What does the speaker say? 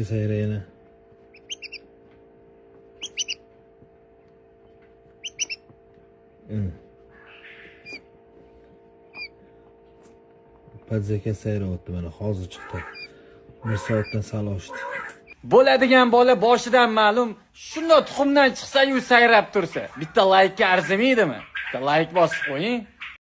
Ikki sayrayana. Padzaka sayrayapti mana hozir chiqdi. 1 soatdan sal oshdi. Bo'ladigan bola boshidan ma'lum, shunday tuxumdan chiqsa-yu sayrab tursa, bitta laykka arzimaydimi? Bitta layk bosib qo'ying.